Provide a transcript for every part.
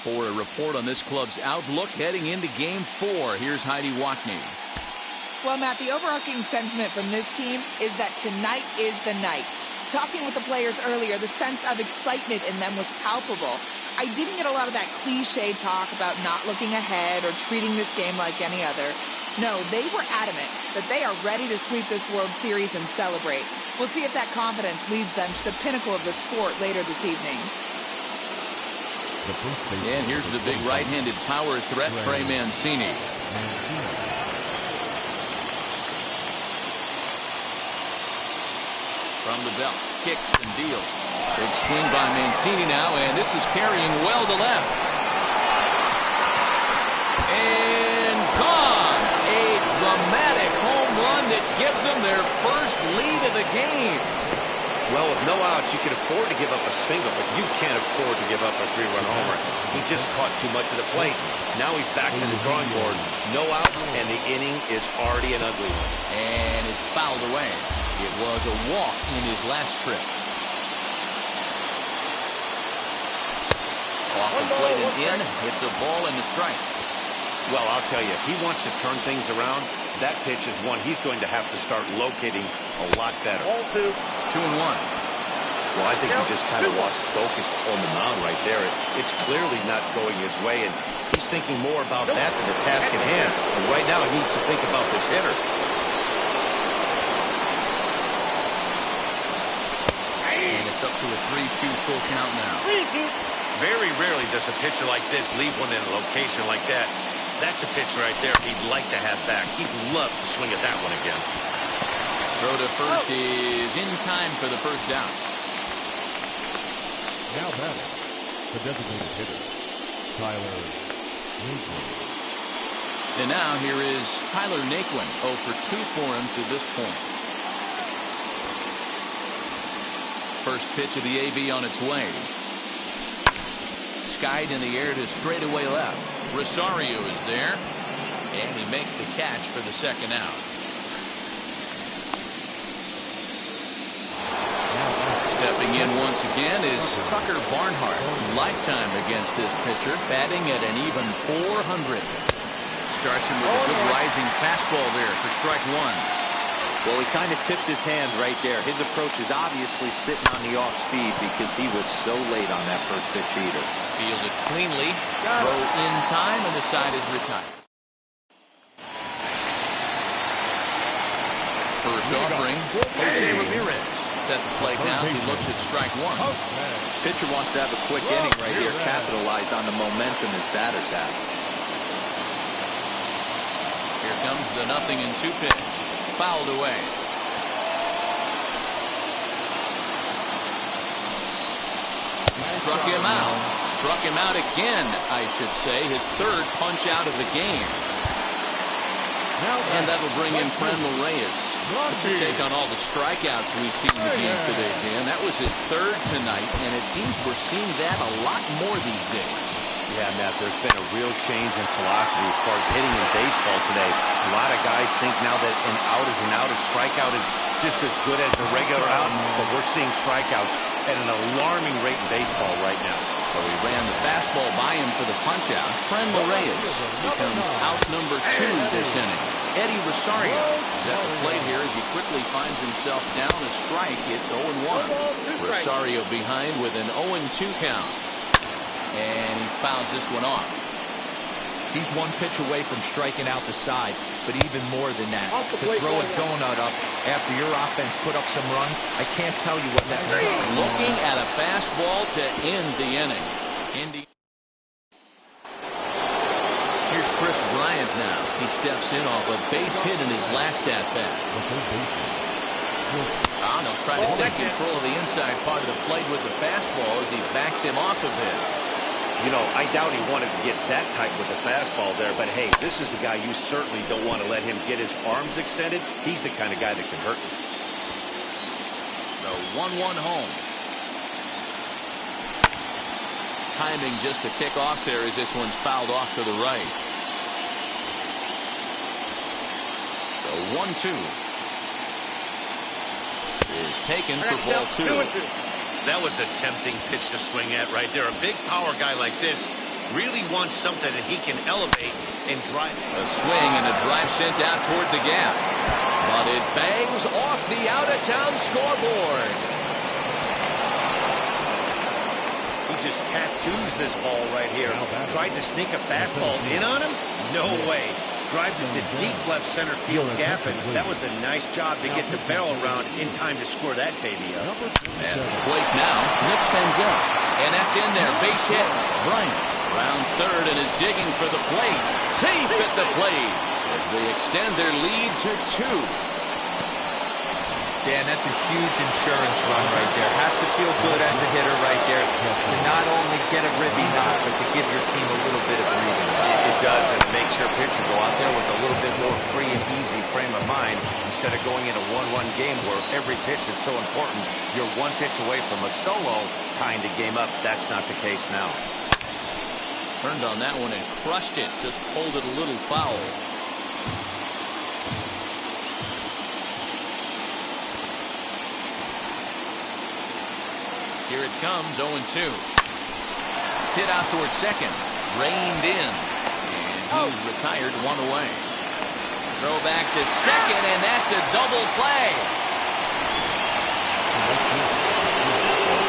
For a report on this club's outlook heading into Game 4, here's Heidi Watney. Well, Matt, the overarching sentiment from this team is that tonight is the night. Talking with the players earlier, the sense of excitement in them was palpable. I didn't get a lot of that cliche talk about not looking ahead or treating this game like any other. No, they were adamant that they are ready to sweep this World Series and celebrate. We'll see if that confidence leads them to the pinnacle of the sport later this evening. And here's the big right-handed power threat, Trey Mancini. From the belt, kicks and deals. Big swing by Mancini now, and this is carrying well to left. And gone! A dramatic home run that gives them their first lead of the game. Well, with no outs, you can afford to give up a single, but you can't afford to give up a 3-run homer. He just caught too much of the plate. Now he's back to the drawing board. No outs, and the inning is already an ugly one. And it's fouled away. It was a walk in his last trip. Off the plate and in. It's a ball and a strike. Well, I'll tell you, if he wants to turn things around, that pitch is one he's going to have to start locating a lot better. 2-1. Well, I think he just kind of lost focus on the mound right there. It's clearly not going his way, and he's thinking more about that than the task at hand. And right now, he needs to think about this hitter. And it's up to a 3-2 full count now. Very rarely does a pitcher like this leave one in a location like that. That's a pitch right there he'd like to have back. He'd love to swing at that one again. Throw to first is in time for the first out. Now batting, the designated hitter, Tyler Naquin. And now here is Tyler Naquin, 0 for 2 for him to this point. First pitch of the AB on its way. Skied in the air to straightaway left. Rosario is there, and he makes the catch for the second out. Stepping in once again is Tucker Barnhart. Lifetime against this pitcher, batting at an even .400. Starts him with a good rising fastball there for strike one. Well, he kind of tipped his hand right there. His approach is obviously sitting on the off speed because he was so late on that first pitch heater. Fielded cleanly, throw in time, and the side is retired. First offering, Jose Ramirez. At the plate now as he looks at strike one. Pitcher wants to have a quick inning right here, capitalize on the momentum his batters have. Here comes the 0-2 pitch. Fouled away. Struck him out. Struck him out again, I should say. His third punch out of the game. And that'll bring in Franmil Reyes. What's your take on all the strikeouts we see in the game today, Dan? That was his third tonight, and it seems we're seeing that a lot more these days. Yeah, Matt, there's been a real change in philosophy as far as hitting in baseball today. A lot of guys think now that an out is an out, a strikeout is just as good as a regular out, but we're seeing strikeouts at an alarming rate in baseball right now. So he ran the fastball by him for the punch-out. Franmil Reyes becomes out number 2 this inning. Eddie Rosario is at the plate here as he quickly finds himself down a strike. It's 0-1. Rosario behind with an 0-2 count. And he fouls this one off. He's one pitch away from striking out the side, but even more than that, to throw a donut up after your offense put up some runs, I can't tell you what that means. Looking at a fastball to end the inning. Here's Chris Bryant now. He steps in off a base hit in his last at-bat. They'll try to take control of the inside part of the plate with the fastball as he backs him off a bit. You know, I doubt he wanted to get that tight with the fastball there, but hey, this is a guy you certainly don't want to let him get his arms extended. He's the kind of guy that can hurt you. The 1-1 home. Timing just to tick off there as this one's fouled off to the right. The 1-2 is taken for ball 2. That was a tempting pitch to swing at right there. A big power guy like this, Really wants something that he can elevate and drive. A swing and a drive sent out toward the gap. But it bangs off the out-of-town scoreboard. He just tattoos this ball right here. Tried to sneak a fastball in on him? No way. Drives it to deep left center field gap, and that was a nice job to get the barrel around in time to score that baby up. At the plate now, Nick Senzel. And that's in there. Base hit. Bryant rounds third and is digging for the plate. Safe at the plate as they extend their lead to 2. Dan, that's a huge insurance run right there. Has to feel good as a hitter right there to not only get a ribby knot, but to give your team a little bit of breathing. It does, and it makes your pitcher go out there with a little bit more free and easy frame of mind instead of going in a 1-1 game where every pitch is so important. You're one pitch away from a solo tying the game up. That's not the case now. Turned on that one and crushed it. Just pulled it a little foul. Here it comes, 0-2. Hit out towards second. Reined in. And he's retired, 1 away. Throw back to second, and that's a double play.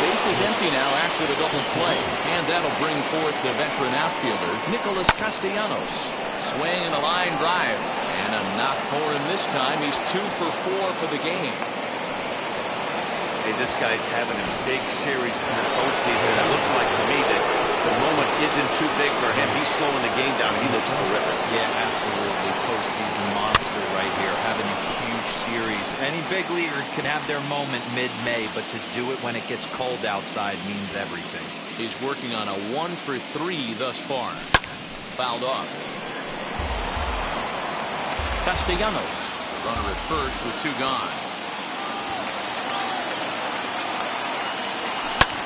Base is empty now after the double play. And that'll bring forth the veteran outfielder, Nicholas Castellanos. Swing and a line drive. And a knock for him this time. He's 2 for 4 for the game. Hey, this guy's having a big series in the postseason. It looks like to me that the moment isn't too big for him. He's slowing the game down. He looks terrific. Yeah, absolutely. Postseason monster right here. Having a huge series. Any big leaguer can have their moment mid-May, but to do it when it gets cold outside means everything. He's working on a 1 for 3 thus far. Fouled off. Castellanos. Runner at first with 2 gone.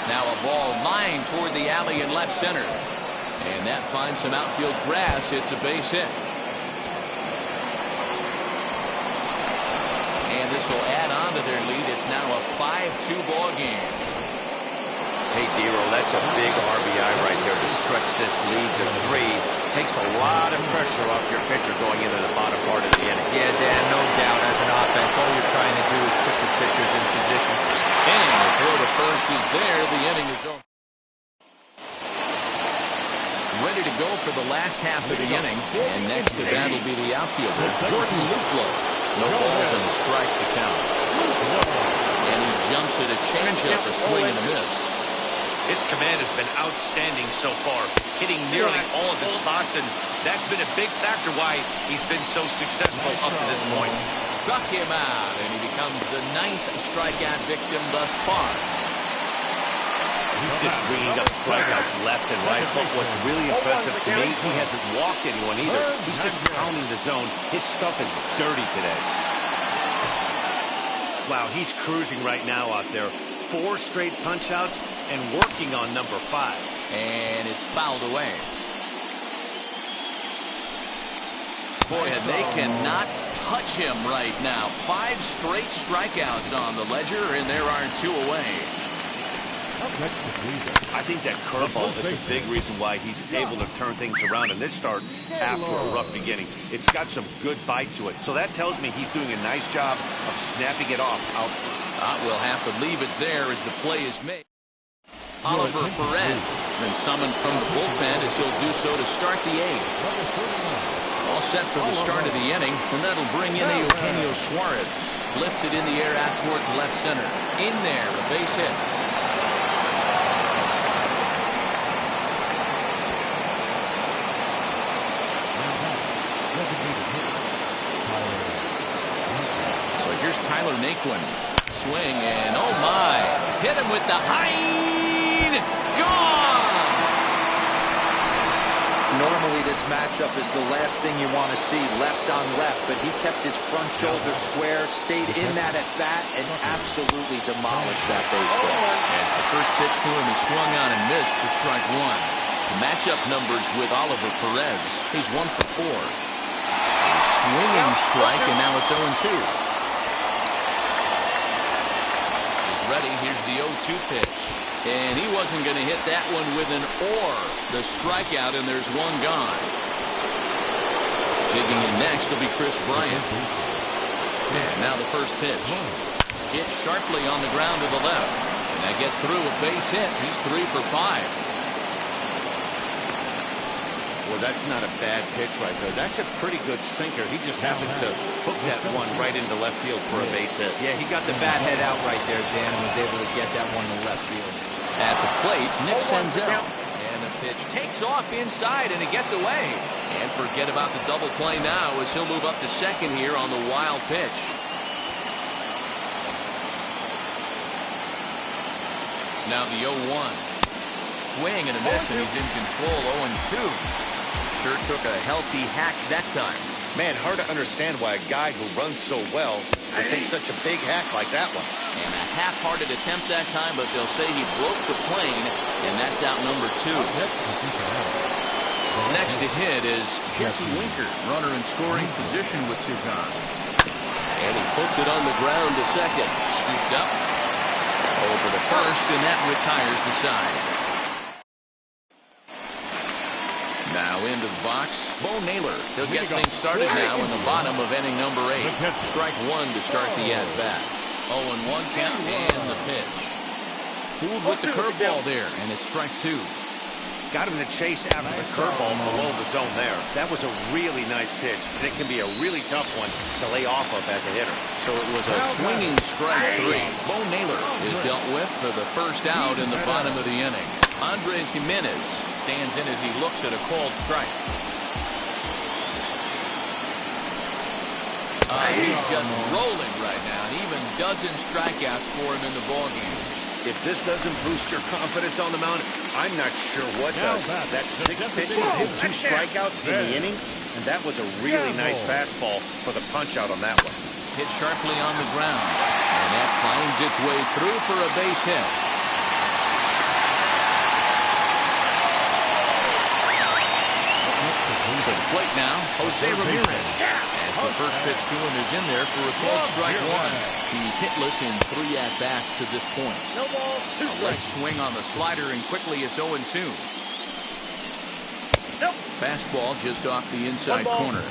Now a ball lined toward the alley in left center. And that finds some outfield grass. It's a base hit. And this will add on to their lead. It's now a 5-2 ball game. Hey, Dero, that's a big RBI right there to stretch this lead to 3. Takes a lot of pressure off your pitcher going into the bottom part of the inning. Yeah, Dan, no doubt. As an offense, all you're trying to do is put your pitchers in position. And the throw to first is there. The inning is over. Ready to go for the last half of the inning. And next to that will be the outfielder, Jordan Luplow. No balls and a strike to count. And he jumps at a changeup, a swing and a miss. His command has been outstanding so far, hitting nearly all of his spots, and that's been a big factor why he's been so successful up to this point. Struck him out, and he becomes the 9th strikeout victim thus far. He's just ringing up strikeouts left and right, but what's really impressive to me, he hasn't walked anyone either. He's just pounding the zone. His stuff is dirty today. Wow, he's cruising right now out there. 4 straight punch-outs and working on number 5. And it's fouled away. Boy, and they cannot touch him right now. 5 straight strikeouts on the ledger, and there are 2 away. I think that curveball is a big reason why he's able to turn things around in this start after a rough beginning. It's got some good bite to it. So that tells me he's doing a nice job of snapping it off out front. We'll have to leave it there as the play is made. Oliver Perez has been summoned from the bullpen as he'll do so to start the 8th. All set for the start of the inning, and that'll bring in Eugenio Suarez. Lifted in the air out towards left center. In there, a base hit. So here's Tyler Naquin. Swing and oh my, hit him with the high, gone. Normally this matchup is the last thing you want to see, left on left, but he kept his front shoulder square, stayed in that at bat, and absolutely demolished that baseball. As the first pitch to him is swung on and missed for strike 1. The matchup numbers with Oliver Perez. He's 1 for 4. Swinging strike, and now it's 0-2. ready. Here's the 0-2 pitch. And he wasn't going to hit that one with an or. The strikeout, and there's one gone. Digging in next will be Chris Bryant. And now the first pitch. Hit sharply on the ground to the left. And that gets through a base hit. He's 3 for 5. Well, that's not a bad pitch right there. That's a pretty good sinker. He just happens to hook that one right into left field for a base hit. Yeah, he got the bat head out right there, Dan, and was able to get that one to left field. At the plate, Nick Senzel. And the pitch takes off inside, and it gets away. And forget about the double play now as he'll move up to second here on the wild pitch. Now the 0-1. Swing and a miss, and he's in control. 0-2. Sure took a healthy hack that time. Man, hard to understand why a guy who runs so well would take such a big hack like that one. And a half-hearted attempt that time, but they'll say he broke the plane, and that's out number 2. Next to hit is Jesse Winker, runner in scoring position with Sugan. And he puts it on the ground to second. Scooped up. Over to first, and that retires the side. Now into the box, Bo Naylor. He'll get things started now in the bottom of inning number 8. Strike 1 to start the at-bat. 0-1 count and the pitch. Fooled with the curveball there, and it's strike 2. Got him to chase after the curveball below the zone there. That was a really nice pitch, and it can be a really tough one to lay off of as a hitter. So it was a swinging strike 3. Bo Naylor is dealt with for the first out in the bottom of the inning. Andres Jimenez stands in as he looks at a called strike. He's just rolling right now, and even dozen strikeouts for him in the ballgame. If this doesn't boost your confidence on the mound, I'm not sure what does. That's 6 pitches and 2 strikeouts in the inning, and that was a really nice fastball for the punch-out on that one. Hit sharply on the ground, and that finds its way through for a base hit. To the plate now, Jose Ramirez. As the first pitch to him is in there for a called strike 1. He's hitless in 3 at-bats to this point. A leg swing on the slider, and quickly it's 0-2. Fastball just off the inside corner.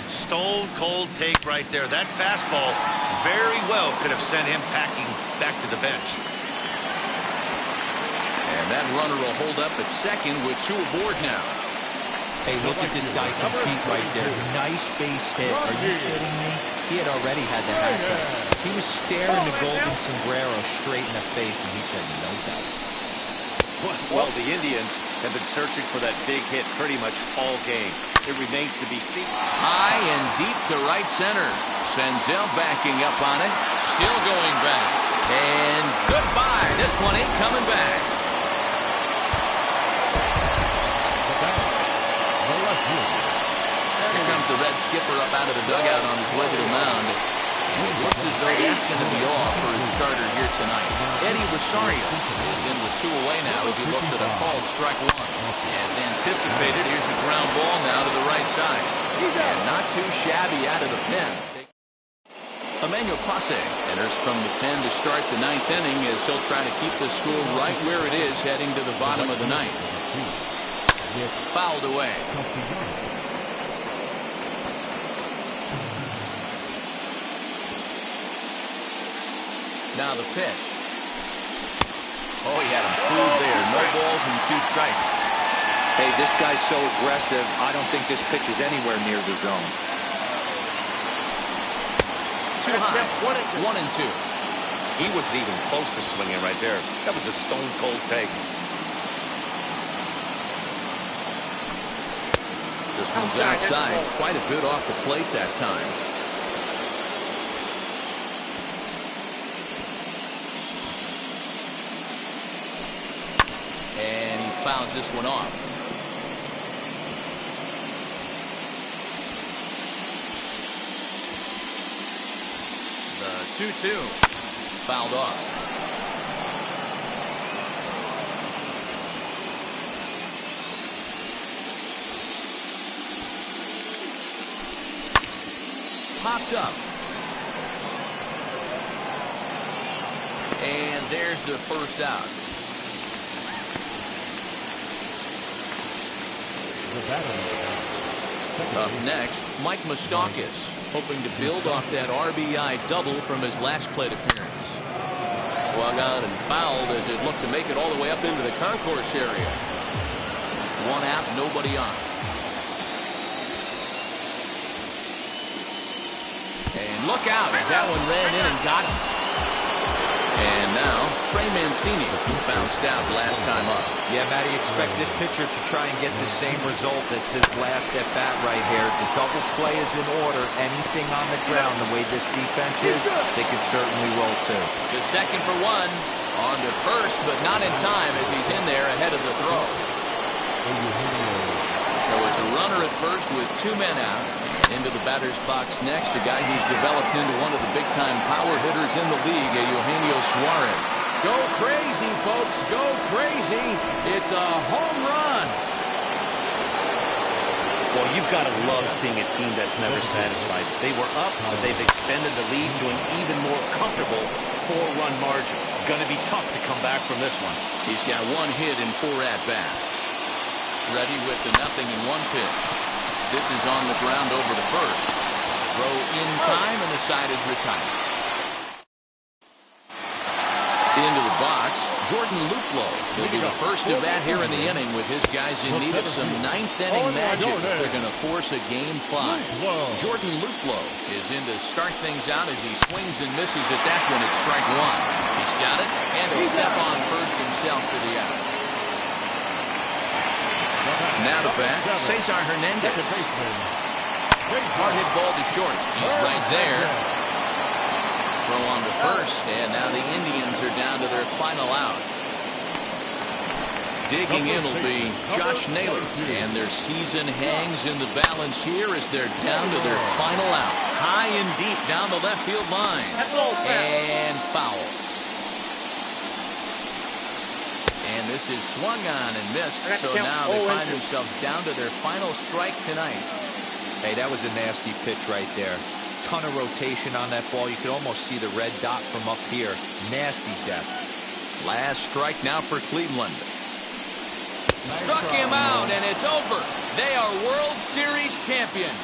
Stone cold take right there. That fastball very well could have sent him packing back to the bench. And that runner will hold up at second with 2 aboard now. Hey, look at this guy compete right there. Nice base hit. Are you kidding me? He had already had the hat trick. He was staring the golden sombrero straight in the face, and he said, no dice. Well, the Indians have been searching for that big hit pretty much all game. It remains to be seen. High and deep to right center. Senzel backing up on it. Still going back. And goodbye. This one ain't coming back. Here comes the Red skipper up out of the dugout on his way to the mound. It looks as though that's going to be all for his starter here tonight. Eddie Rosario is in with 2 away now as he looks at a called strike 1. As anticipated, here's a ground ball now to the right side. And not too shabby out of the pen. Emmanuel Passe enters from the pen to start the 9th inning as he'll try to keep the score right where it is heading to the bottom of the 9th. Fouled away. Now the pitch. Oh, he had him fooled there. No balls and 2 strikes. Hey, this guy's so aggressive, I don't think this pitch is anywhere near the zone. Too high. 1-2. He wasn't even close to swinging right there. That was a stone-cold take. This one's outside. Quite a bit off the plate that time. And he fouls this one off. The 2-2. Fouled off. Popped up. And there's the first out. Up next, Mike Moustakas, hoping to build off that RBI double from his last plate appearance. Swung on and fouled as it looked to make it all the way up into the concourse area. One out, nobody on. And look out as that one ran in and got him. And now, Trey Mancini bounced out last time up. Yeah, Matty, expect this pitcher to try and get the same result as his last at-bat right here. The double play is in order. Anything on the ground, the way this defense is, they could certainly roll too. The second for one. On to first, but not in time as he's in there ahead of the throw. So it's a runner at first with 2 men out. And into the batter's box next, a guy who's developed into one of the big-time power hitters in the league, Eugenio Suarez. Go crazy, folks. Go crazy. It's a home run. Well, you've got to love seeing a team that's never satisfied. They were up, but they've extended the lead to an even more comfortable 4-run margin. Going to be tough to come back from this one. He's got 1 hit in 4 at-bats. Ready with the 0-1 pitch. This is on the ground over to first. Throw in time, and the side is retired. Into the box, Jordan Luplow. He'll be the first to bat here in the inning with his guys in need of some 9th-inning magic. They're going to force a Game 5. Jordan Luplow is in to start things out as he swings and misses at that one at strike 1. He's got it, and he'll step on first himself for the out. Now to bat, Cesar Hernandez. Hard hit ball to short. He's right there. Throw on to first, and now the Indians are down to their final out. Digging in will be Josh Naylor, and their season hangs in the balance here as they're down to their final out. High and deep down the left field line. And foul. And this is swung on and missed, so now they find themselves down to their final strike tonight. Hey, that was a nasty pitch right there. Ton of rotation on that ball. You could almost see the red dot from up here. Nasty depth. Last strike now for Cleveland. Struck him out, and it's over. They are World Series champions.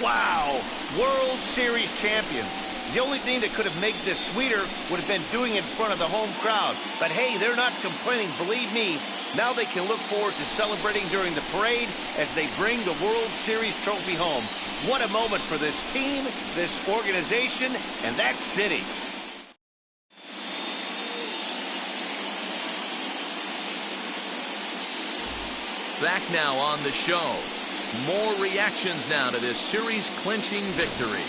Wow! World Series champions. The only thing that could have made this sweeter would have been doing it in front of the home crowd. But hey, they're not complaining, believe me. Now they can look forward to celebrating during the parade as they bring the World Series trophy home. What a moment for this team, this organization, and that city. Back now on the show. More reactions now to this series-clinching victory.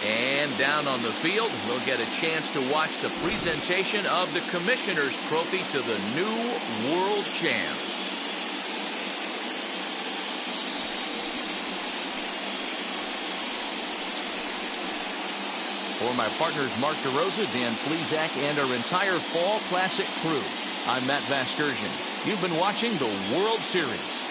And down on the field, we'll get a chance to watch the presentation of the Commissioner's Trophy to the new World Champs. For my partners Mark DeRosa, Dan Plezak, and our entire Fall Classic crew, I'm Matt Vasgersian. You've been watching the World Series.